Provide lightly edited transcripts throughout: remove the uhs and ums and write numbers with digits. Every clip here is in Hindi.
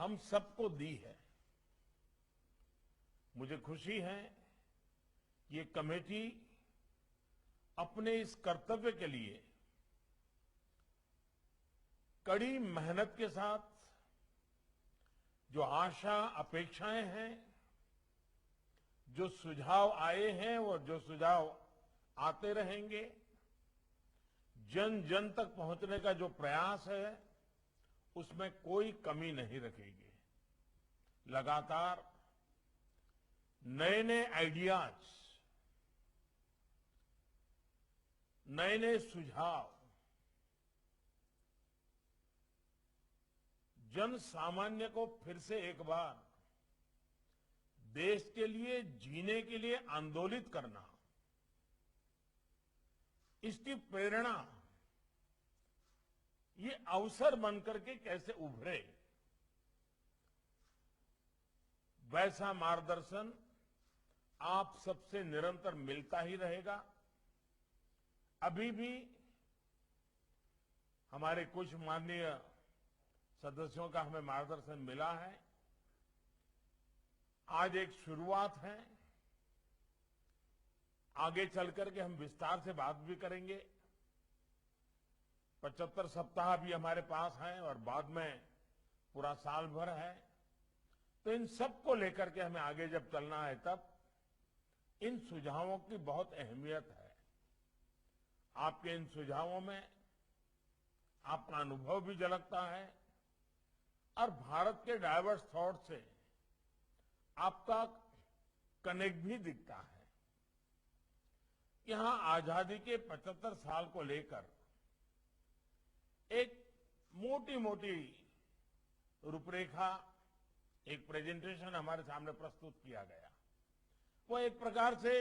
हम सबको दी है। मुझे खुशी है कि ये कमेटी अपने इस कर्तव्य के लिए कड़ी मेहनत के साथ जो आशा अपेक्षाएं हैं, जो सुझाव आए हैं और जो सुझाव आते रहेंगे, जन जन तक पहुंचने का जो प्रयास है उसमें कोई कमी नहीं रखेगी। लगातार नए नए आइडियाज, नए नए सुझाव जन सामान्य को फिर से एक बार देश के लिए जीने के लिए आंदोलित करना, इसकी प्रेरणा ये अवसर बनकर के कैसे उभरे, वैसा मार्गदर्शन आप सबसे निरंतर मिलता ही रहेगा। अभी भी हमारे कुछ माननीय सदस्यों का हमें मार्गदर्शन मिला है। आज एक शुरुआत है, आगे चलकर के हम विस्तार से बात भी करेंगे। 75 सप्ताह भी हमारे पास हैं और बाद में पूरा साल भर है, तो इन सबको लेकर के हमें आगे जब चलना है तब इन सुझावों की बहुत अहमियत है। आपके इन सुझावों में आपका अनुभव भी झलकता है और भारत के डाइवर्स थॉट से आपका कनेक्ट भी दिखता है। यहां आजादी के 75 साल को लेकर एक मोटी मोटी रूपरेखा, एक प्रेजेंटेशन हमारे सामने प्रस्तुत किया गया। वो एक प्रकार से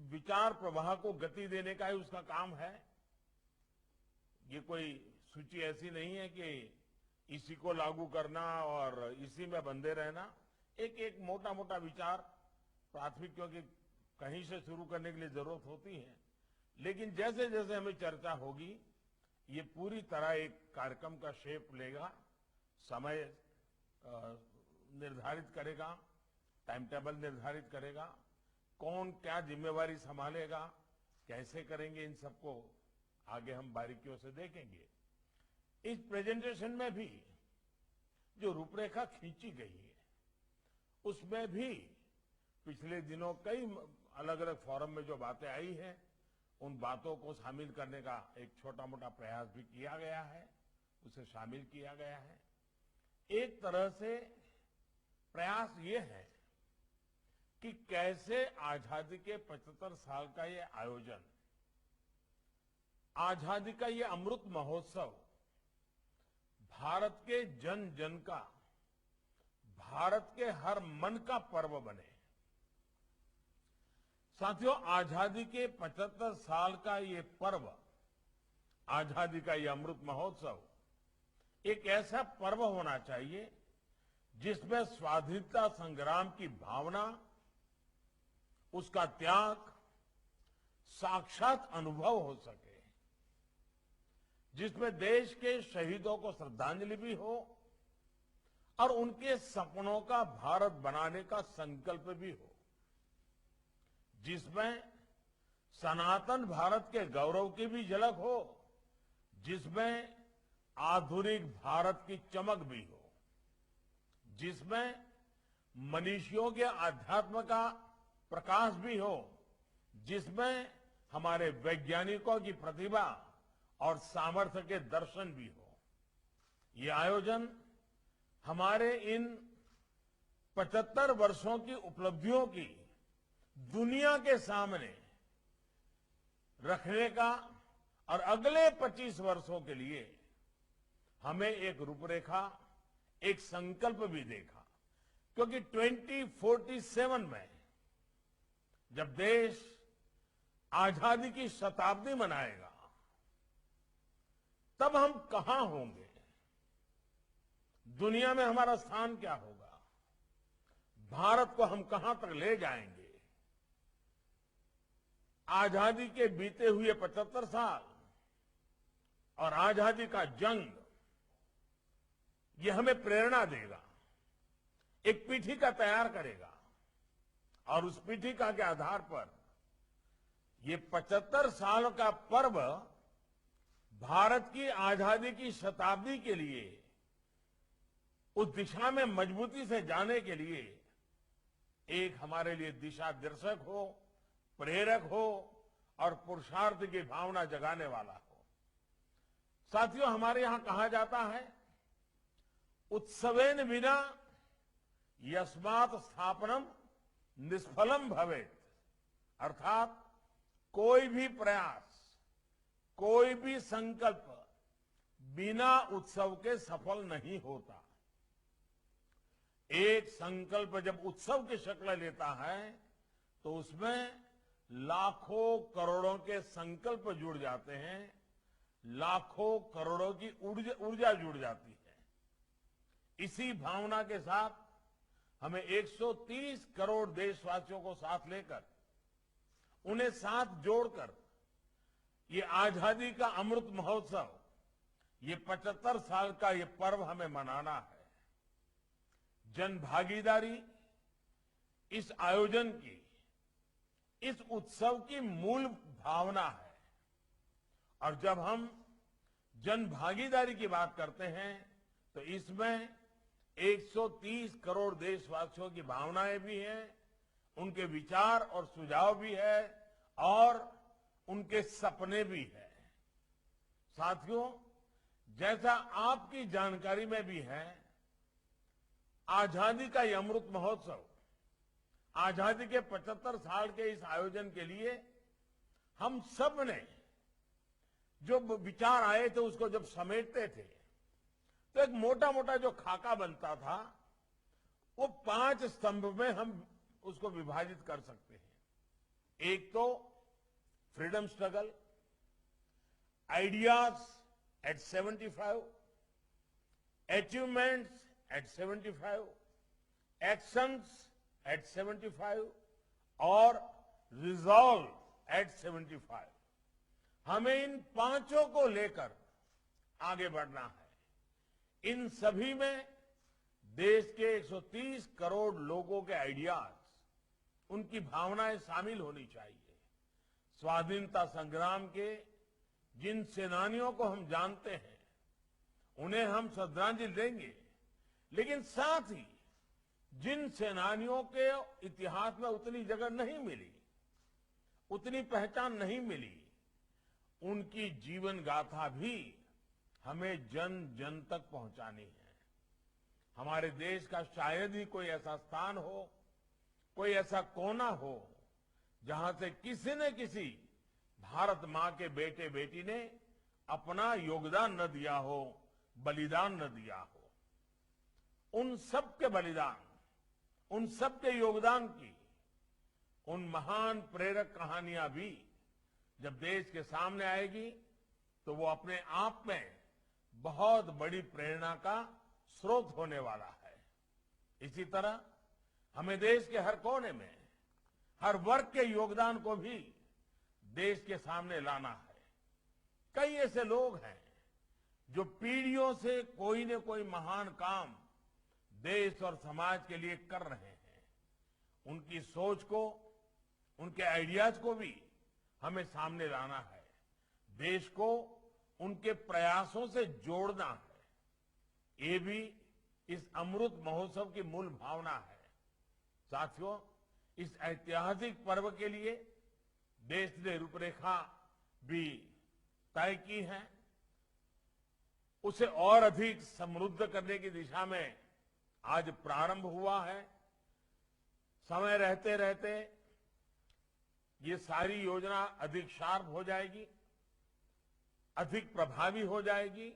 विचार प्रवाह को गति देने का ही उसका काम है। ये कोई सूची ऐसी नहीं है कि इसी को लागू करना और इसी में बंधे रहना। एक एक मोटा मोटा विचार प्राथमिक, क्योंकि कहीं से शुरू करने के लिए जरूरत होती है, लेकिन जैसे जैसे हमें चर्चा होगी ये पूरी तरह एक कार्यक्रम का शेप लेगा, समय निर्धारित करेगा, टाइम टेबल निर्धारित करेगा, कौन क्या जिम्मेवारी संभालेगा, कैसे करेंगे, इन सबको आगे हम बारीकियों से देखेंगे। इस प्रेजेंटेशन में भी जो रूपरेखा खींची गई है उसमें भी पिछले दिनों कई अलग अलग फोरम में जो बातें आई हैं उन बातों को शामिल करने का एक छोटा मोटा प्रयास भी किया गया है, उसे शामिल किया गया है। एक तरह से प्रयास ये है कि कैसे आजादी के 75 साल का ये आयोजन, आजादी का ये अमृत महोत्सव भारत के जन जन का, भारत के हर मन का पर्व बने। साथियों, आजादी के 75 साल का ये पर्व, आजादी का ये अमृत महोत्सव एक ऐसा पर्व होना चाहिए जिसमें स्वाधीनता संग्राम की भावना, उसका त्याग साक्षात अनुभव हो सके, जिसमें देश के शहीदों को श्रद्धांजलि भी हो और उनके सपनों का भारत बनाने का संकल्प भी हो, जिसमें सनातन भारत के गौरव की भी झलक हो, जिसमें आधुनिक भारत की चमक भी हो, जिसमें मनीषियों के अध्यात्म का प्रकाश भी हो, जिसमें हमारे वैज्ञानिकों की प्रतिभा और सामर्थ्य के दर्शन भी हो। ये आयोजन हमारे इन 75 वर्षों की उपलब्धियों की दुनिया के सामने रखने का और अगले 25 वर्षों के लिए हमें एक रूपरेखा, एक संकल्प भी देखा, क्योंकि 2047 में जब देश आजादी की शताब्दी मनाएगा तब हम कहां होंगे, दुनिया में हमारा स्थान क्या होगा, भारत को हम कहां तक ले जाएंगे। आजादी के बीते हुए 75 साल और आजादी का जंग ये हमें प्रेरणा देगा, एक पीठिका तैयार करेगा और उस पीठिका के आधार पर ये 75 साल का पर्व भारत की आजादी की शताब्दी के लिए उस दिशा में मजबूती से जाने के लिए एक हमारे लिए दिशा दर्शक हो, प्रेरक हो और पुरुषार्थ की भावना जगाने वाला हो। साथियों, हमारे यहां कहा जाता है, उत्सवेन विना यस्मात् स्थापनम निष्फलम भवेत्, अर्थात कोई भी प्रयास, कोई भी संकल्प बिना उत्सव के सफल नहीं होता। एक संकल्प जब उत्सव की शक्ल लेता है तो उसमें लाखों करोड़ों के संकल्प जुड़ जाते हैं, लाखों करोड़ों की ऊर्जा जुड़ जाती है। इसी भावना के साथ हमें 130 करोड़ देशवासियों को साथ लेकर, उन्हें साथ जोड़कर ये आजादी का अमृत महोत्सव, ये 75 साल का ये पर्व हमें मनाना है। जन भागीदारी इस आयोजन की, इस उत्सव की मूल भावना है। और जब हम जन भागीदारी की बात करते हैं तो इसमें 130 करोड़ देशवासियों की भावनाएं भी हैं, उनके विचार और सुझाव भी है और उनके सपने भी हैं। साथियों, जैसा आपकी जानकारी में भी है, आजादी का ये अमृत महोत्सव, आजादी के 75 साल के इस आयोजन के लिए हम सब ने जो विचार आए थे उसको जब समेटते थे तो एक मोटा मोटा जो खाका बनता था वो 5 स्तंभ में हम उसको विभाजित कर सकते हैं। एक तो freedom struggle, ideas eight 75, achievements at 75, actions at 75 और resolve at 75। हमें इन पांचों को लेकर आगे बढ़ना है। इन सभी में देश के 130 करोड़ लोगों के आइडियाज, उनकी भावनाएं शामिल होनी चाहिए। स्वाधीनता संग्राम के जिन सेनानियों को हम जानते हैं उन्हें हम श्रद्धांजलि देंगे, लेकिन साथ ही जिन सेनानियों के इतिहास में उतनी जगह नहीं मिली, उतनी पहचान नहीं मिली, उनकी जीवन गाथा भी हमें जन जन तक पहुंचानी है। हमारे देश का शायद ही कोई ऐसा स्थान हो, कोई ऐसा कोना हो जहां से किसी न किसी भारत मां के बेटे बेटी ने अपना योगदान न दिया हो, बलिदान न दिया हो। उन सब के बलिदान, उन सब के योगदान की उन महान प्रेरक कहानियां भी जब देश के सामने आएगी तो वो अपने आप में बहुत बड़ी प्रेरणा का स्रोत होने वाला है। इसी तरह हमें देश के हर कोने में, हर वर्ग के योगदान को भी देश के सामने लाना है। कई ऐसे लोग हैं जो पीढ़ियों से कोई न कोई महान काम देश और समाज के लिए कर रहे हैं। उनकी सोच को, उनके आइडियाज को भी हमें सामने लाना है। देश को उनके प्रयासों से जोड़ना है। ये भी इस अमृत महोत्सव की मूल भावना है। साथियों, इस ऐतिहासिक पर्व के लिए देश ने रूपरेखा भी तय की है। उसे और अधिक समृद्ध करने की दिशा में आज प्रारंभ हुआ है। समय रहते रहते ये सारी योजना अधिक शार्प हो जाएगी, अधिक प्रभावी हो जाएगी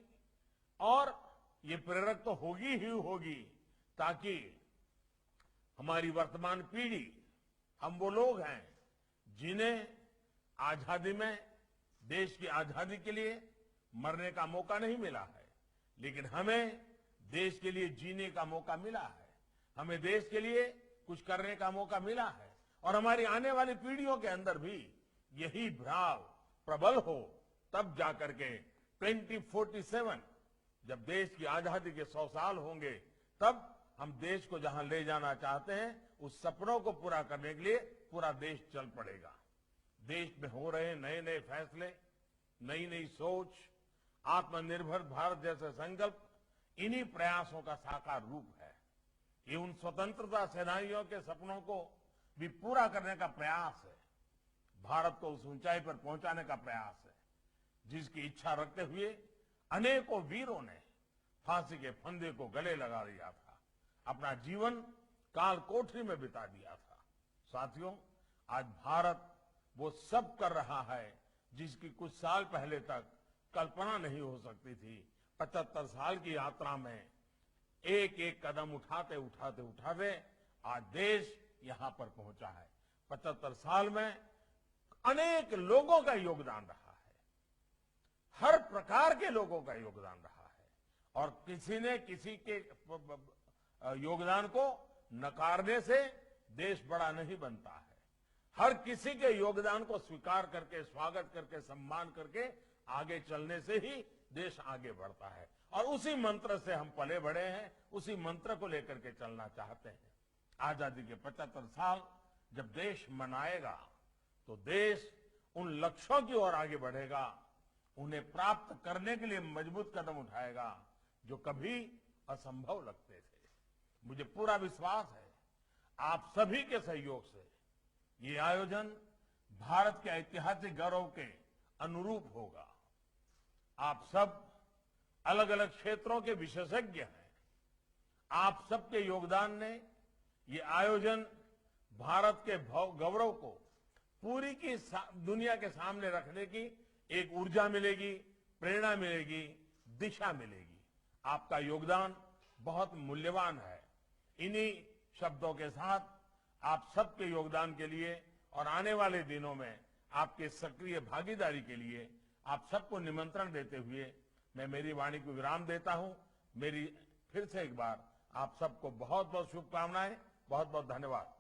और ये प्रेरक तो होगी ही होगी, ताकि हमारी वर्तमान पीढ़ी, हम वो लोग हैं जिन्हें आजादी में, देश की आजादी के लिए मरने का मौका नहीं मिला है, लेकिन हमें देश के लिए जीने का मौका मिला है। हमें देश के लिए कुछ करने का मौका मिला है और हमारी आने वाली पीढ़ियों के अंदर भी यही भाव प्रबल हो, तब जाकर के 2047 जब देश की आजादी के 100 साल होंगे, तब हम देश को जहां ले जाना चाहते हैं, उस सपनों को पूरा करने के लिए पूरा देश चल पड़ेगा। देश में हो रहे नए नए फैसले, नई नई सोच, आत्मनिर्भर भारत जैसे संकल्प, इन्हीं प्रयासों का साकार रूप है। ये उन स्वतंत्रता सेनानियों के सपनों को भी पूरा करने का प्रयास है, भारत को उस ऊंचाई पर पहुंचाने का प्रयास है, जिसकी इच्छा रखते हुए अनेकों वीरों ने फांसी के फंदे को गले लगा दिया था, अपना जीवन काल कोठरी में बिता दिया था। साथियों, आज भारत वो सब कर रहा है जिसकी कुछ साल पहले तक कल्पना नहीं हो सकती थी। 75 साल की यात्रा में एक एक कदम उठाते उठाते उठाते आज देश यहां पर पहुंचा है। 75 साल में अनेक लोगों का योगदान रहा है, हर प्रकार के लोगों का योगदान रहा है, और किसी ने किसी के योगदान को नकारने से देश बड़ा नहीं बनता है। हर किसी के योगदान को स्वीकार करके, स्वागत करके, सम्मान करके आगे चलने से ही देश आगे बढ़ता है, और उसी मंत्र से हम पले बढ़े हैं, उसी मंत्र को लेकर के चलना चाहते हैं। आजादी के 75 साल जब देश मनाएगा तो देश उन लक्ष्यों की ओर आगे बढ़ेगा, उन्हें प्राप्त करने के लिए मजबूत कदम उठाएगा जो कभी असंभव लगते थे। मुझे पूरा विश्वास है आप सभी के सहयोग से ये आयोजन भारत के ऐतिहासिक गौरव के अनुरूप होगा। आप सब अलग अलग क्षेत्रों के विशेषज्ञ हैं। आप सबके योगदान ने ये आयोजन भारत के गौरव को पूरी की दुनिया के सामने रखने की एक ऊर्जा मिलेगी, प्रेरणा मिलेगी, दिशा मिलेगी। आपका योगदान बहुत मूल्यवान है। इन्हीं शब्दों के साथ आप सबके योगदान के लिए और आने वाले दिनों में आपके सक्रिय भागीदारी के लिए आप सबको निमंत्रण देते हुए मैं मेरी वाणी को विराम देता हूं। मेरी फिर से एक बार आप सबको बहुत बहुत शुभकामनाएं, बहुत बहुत धन्यवाद।